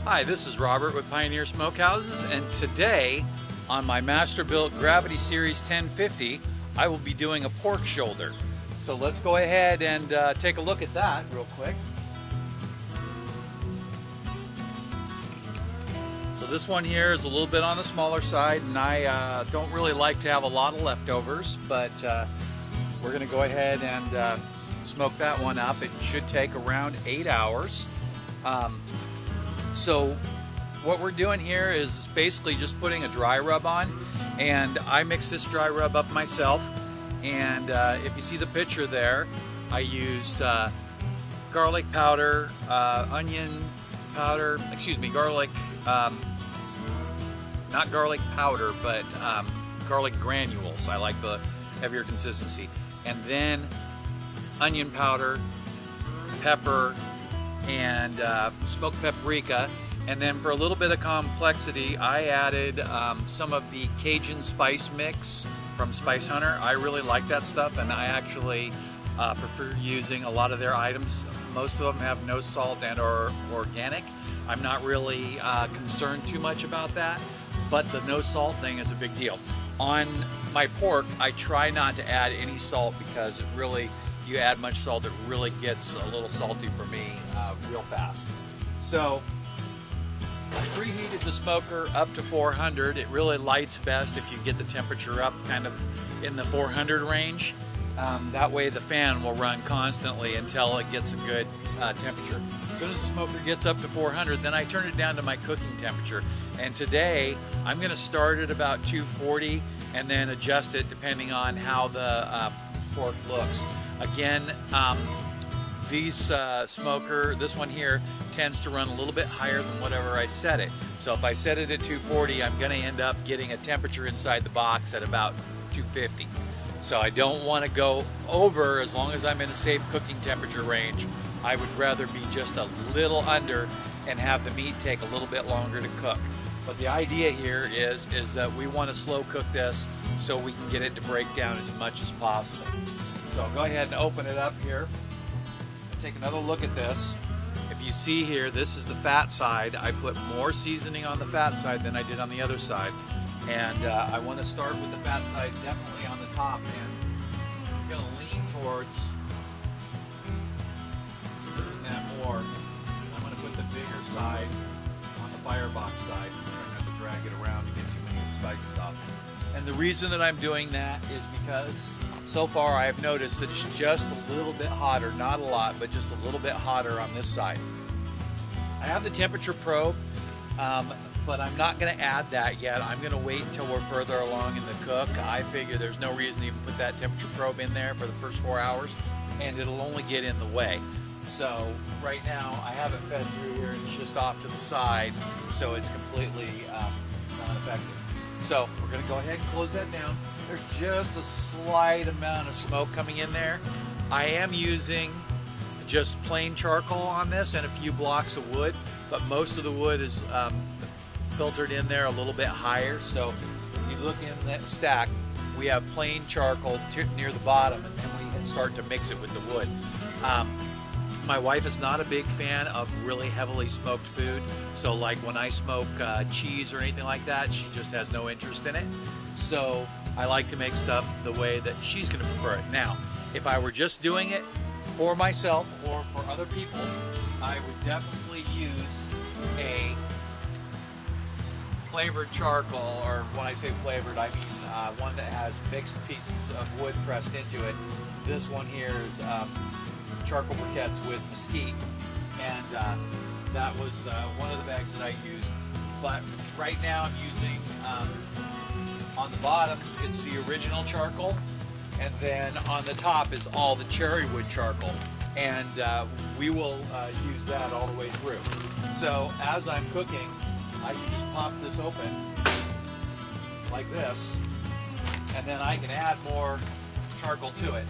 Hi, this is Robert with Pioneer Smokehouses, and today on my Masterbuilt Gravity Series 1050 I will be doing a pork shoulder. So let's go ahead and take a look at that real quick. So this one here is a little bit on the smaller side, and I don't really like to have a lot of leftovers, but we're going to go ahead and smoke that one up. It should take around 8 hours. So what we're doing here is basically just putting a dry rub on, and I mix this dry rub up myself. And if you see the picture there, I used garlic powder, onion powder, garlic, not garlic powder, but garlic granules. I like the heavier consistency. And then onion powder, pepper, and smoked paprika. And then for a little bit of complexity, I added some of the Cajun spice mix from Spice Hunter. I really like that stuff, and I actually prefer using a lot of their items. Most of them have no salt and are organic. I'm not really concerned too much about that, but the no salt thing is a big deal. On my pork, I try not to add any salt because it really, you add much salt, it really gets a little salty for me real fast. So I preheated the smoker up to 400. It really lights best if you get the temperature up kind of in the 400 range. That way the fan will run constantly until it gets a good temperature. As soon as the smoker gets up to 400, then I turn it down to my cooking temperature. And today I'm going to start at about 240 and then adjust it depending on how the pork looks. Again, this one here tends to run a little bit higher than whatever I set it. So if I set it at 240, I'm going to end up getting a temperature inside the box at about 250. So I don't want to go over. As long as I'm in a safe cooking temperature range, I would rather be just a little under and have the meat take a little bit longer to cook. But the idea here is that we want to slow cook this so we can get it to break down as much as possible. So I'll go ahead and open it up here and take another look at this. If you see here, this is the fat side. I put more seasoning on the fat side than I did on the other side. And I want to start with the fat side definitely on the top, and I'm going to lean towards doing that more. I'm going to put the bigger side on the firebox side. I'm trying not to drag it around to get too many spices off. And the reason that I'm doing that is because so far I have noticed that it's just a little bit hotter, not a lot, but just a little bit hotter on this side. I have the temperature probe, but I'm not going to add that yet. I'm going to wait until we're further along in the cook. I figure there's no reason to even put that temperature probe in there for the first 4 hours, and it'll only get in the way. So right now I have it fed through here, and it's just off to the side, so it's completely not effective. So we're going to go ahead and close that down. There's just a slight amount of smoke coming in there. I am using just plain charcoal on this and a few blocks of wood, but most of the wood is filtered in there a little bit higher. So when you look in that stack, we have plain charcoal near the bottom, and then we start to mix it with the wood. My wife is not a big fan of really heavily smoked food, so like when I smoke cheese or anything like that, she just has no interest in it. So I like to make stuff the way that she's going to prefer it. Now, if I were just doing it for myself or for other people, I would definitely use a flavored charcoal, or when I say flavored, I mean one that has mixed pieces of wood pressed into it. This one here is charcoal briquettes with mesquite, and that was one of the bags that I used. But right now I'm using, on the bottom, it's the original charcoal, and then on the top is all the cherry wood charcoal, and we will use that all the way through. So as I'm cooking, I can just pop this open like this, and then I can add more charcoal to it.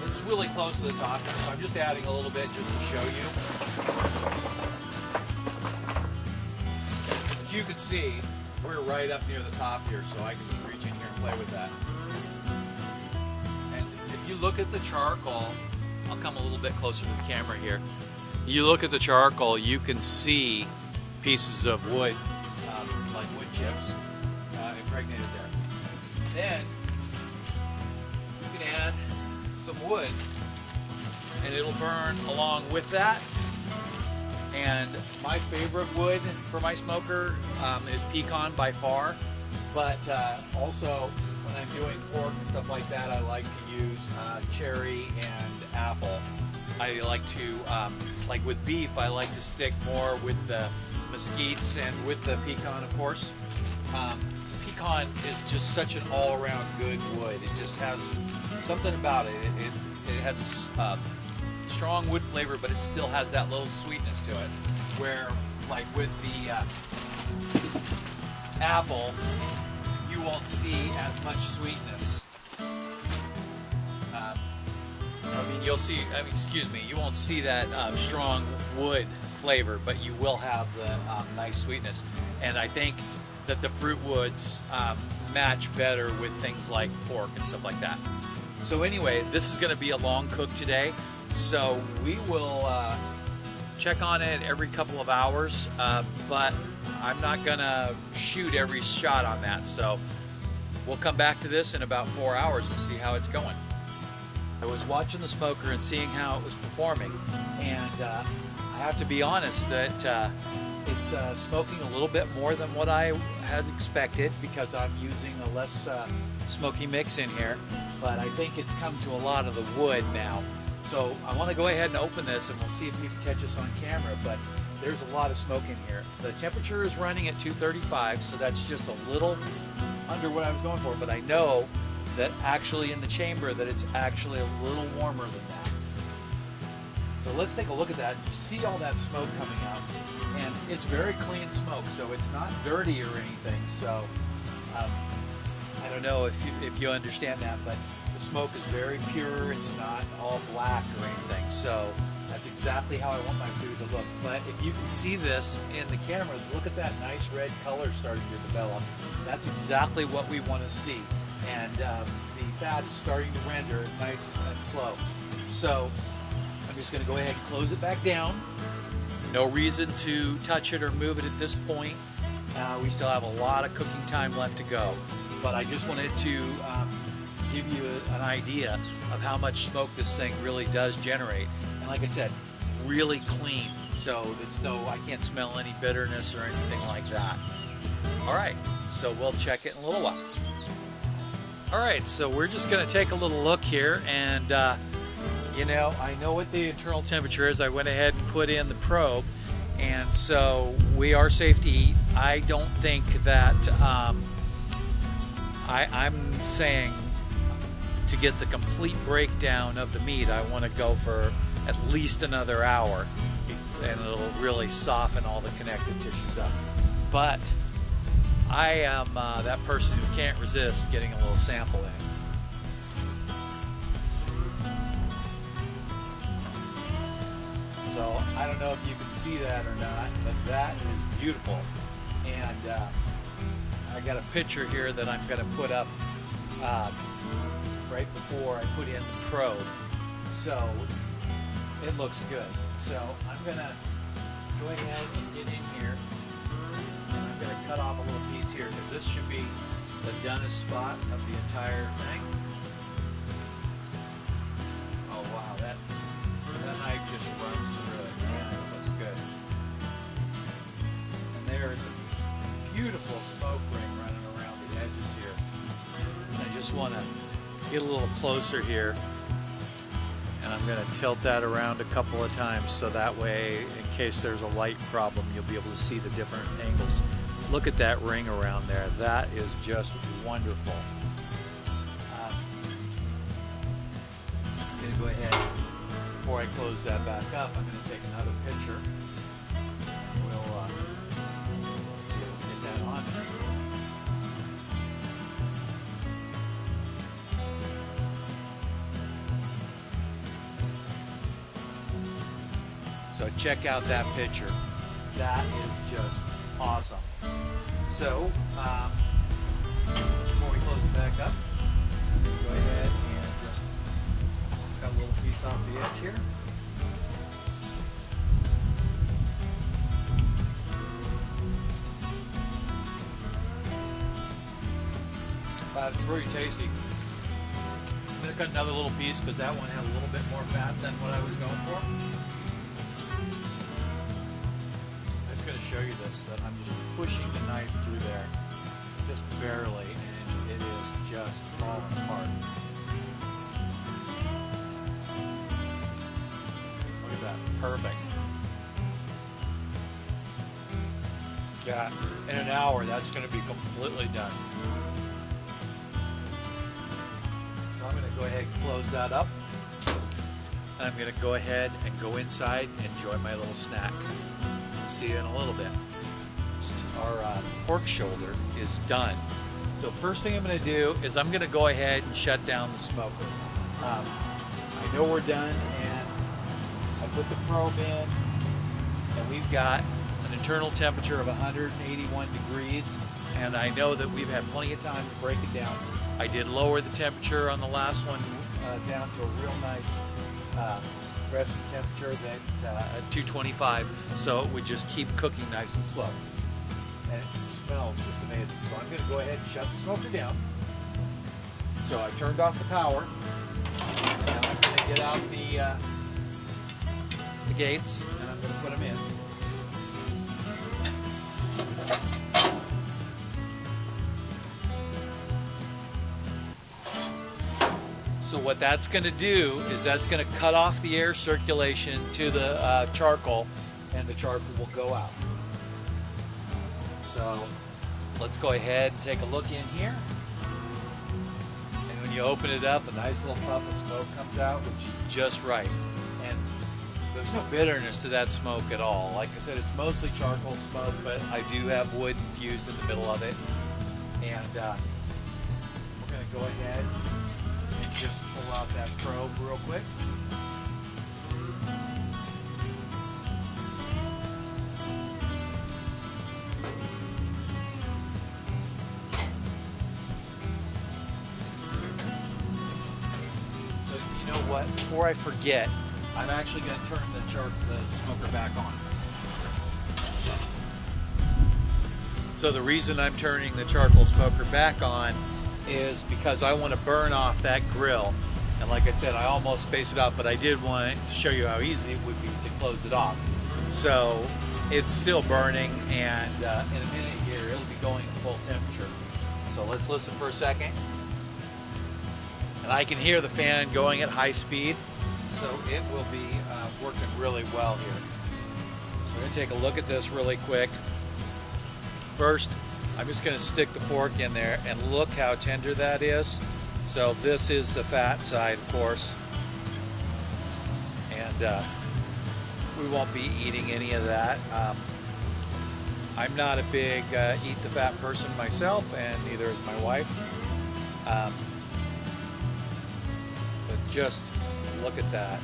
It's really close to the top, so I'm just adding a little bit just to show you. As you can see, we're right up near the top here, so I can just reach in here and play with that. And if you look at the charcoal, I'll come a little bit closer to the camera here. You look at the charcoal, you can see pieces of wood, like wood chips, impregnated there. Then you can add some wood, and it'll burn along with that. And my favorite wood for my smoker is pecan by far, but also when I'm doing pork and stuff like that, I like to use cherry and apple. I like to, like with beef, I like to stick more with the mesquites and with the pecan, of course. Pecan is just such an all-around good wood. It just has something about it. It has a strong wood flavor, but it still has that little sweetness to it. Where, like with the apple, you won't see as much sweetness. You'll see, you won't see that strong wood flavor, but you will have the nice sweetness. And I think that the fruit woods match better with things like pork and stuff like that. So anyway, this is going to be a long cook today, so we will check on it every couple of hours, but I'm not going to shoot every shot on that, so we'll come back to this in about 4 hours and see how it's going. I was watching the smoker and seeing how it was performing, and I have to be honest that it's smoking a little bit more than what I had expected because I'm using a less smoky mix in here, but I think it's come to a lot of the wood now. So I want to go ahead and open this and we'll see if you can catch us on camera, but there's a lot of smoke in here. The temperature is running at 235, so that's just a little under what I was going for, but I know that actually in the chamber that it's actually a little warmer than that. So let's take a look at that. You see all that smoke coming out, and it's very clean smoke, so it's not dirty or anything. So I don't know if you understand that, but the smoke is very pure. It's not all black or anything. So that's exactly how I want my food to look. But if you can see this in the camera, look at that nice red color starting to develop. That's exactly what we want to see. And the fat is starting to render nice and slow. So I'm just going to go ahead and close it back down. No reason to touch it or move it at this point. We still have a lot of cooking time left to go. But I just wanted to give you an idea of how much smoke this thing really does generate. And like I said, really clean. So it's I can't smell any bitterness or anything like that. All right, so we'll check it in a little while. All right, so we're just going to take a little look here, and you know, I know what the internal temperature is. I went ahead and put in the probe, and so we are safe to eat. I don't think that I'm saying to get the complete breakdown of the meat, I want to go for at least another hour, and it'll really soften all the connective tissues up. But I am that person who can't resist getting a little sample in. So I don't know if you can see that or not, but that is beautiful. And I got a picture here that I'm going to put up right before I put in the probe. So it looks good. So I'm going to go ahead and get in here. And I'm going to cut off a little piece here because this should be the donest spot of the entire thing. Oh wow, that knife just runs through it. Man, it looks good. And there is a beautiful smoke ring running around the edges here. And I just want to get a little closer here. And I'm going to tilt that around a couple of times so that way, in case there's a light problem, you'll be able to see the different angles. Look at that ring around there. That is just wonderful. I'm going to go ahead, before I close that back up, I'm going to take another picture. We'll get that on there. So check out that picture. That is just awesome. So, before we close it back up, go ahead and just cut a little piece off the edge here. It's pretty tasty. I'm gonna cut another little piece because that one had a little bit more fat than what I was going for. I'm just gonna show you this, that I'm just pushing the knife through there, just barely, and it is just falling apart. Look at that, perfect. Yeah, in an hour, that's gonna be completely done. I'm going to go ahead and close that up. I'm going to go ahead and go inside and enjoy my little snack. See you in a little bit. Our pork shoulder is done. So first thing I'm going to do is I'm going to go ahead and shut down the smoker. I know we're done, and I put the probe in, and we've got an internal temperature of 181 degrees, and I know that we've had plenty of time to break it down. I did lower the temperature on the last one down to a real nice resting temperature at 225, so it would just keep cooking nice and slow. And it smells just amazing. So I'm going to go ahead and shut the smoker down. So I turned off the power. Now I'm going to get out the gates, and I'm going to put them in. So what that's going to do is that's going to cut off the air circulation to the charcoal, and the charcoal will go out. So let's go ahead and take a look in here. And when you open it up, a nice little puff of smoke comes out, which is just right. And there's no bitterness to that smoke at all. Like I said, it's mostly charcoal smoke, but I do have wood infused in the middle of it. And we're going to go ahead and just pull out that probe real quick. So you know what? Before I forget, I'm actually going to turn the smoker back on. So the reason I'm turning the charcoal smoker back on is because I want to burn off that grill. And like I said, I almost spaced it out, but I did want to show you how easy it would be to close it off. So it's still burning, and in a minute here, it'll be going at full temperature. So let's listen for a second. And I can hear the fan going at high speed, so it will be working really well here. So we're going to take a look at this really quick. First, I'm just going to stick the fork in there, and look how tender that is. So this is the fat side, of course, and we won't be eating any of that. I'm not a big eat the fat person myself, and neither is my wife. But just look at that.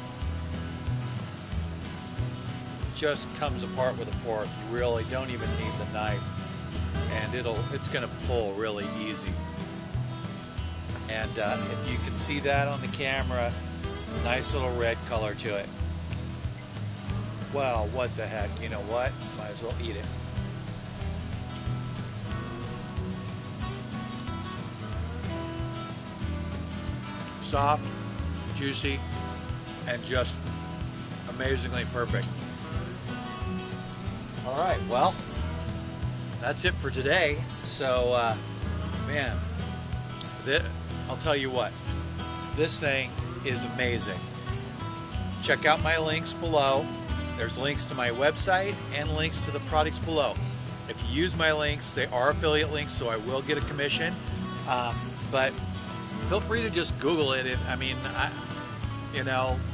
It just comes apart with a fork. You really don't even need the knife. And it's going to pull really easy. And if you can see that on the camera, nice little red color to it. Well, what the heck, you know what? Might as well eat it. Soft, juicy, and just amazingly perfect. All right, well, that's it for today. So, man, I'll tell you what, this thing is amazing. Check out my links below. There's links to my website and links to the products below. If you use my links, they are affiliate links, so I will get a commission. But feel free to just Google it.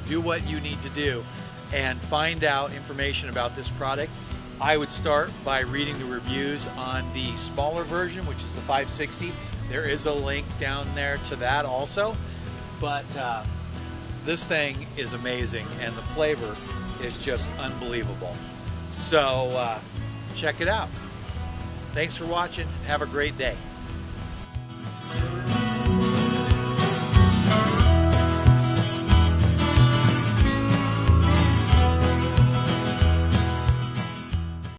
Do what you need to do and find out information about this product. I would start by reading the reviews on the smaller version, which is the 560. There is a link down there to that also. But this thing is amazing, and the flavor is just unbelievable. So check it out. Thanks for watching. Have a great day.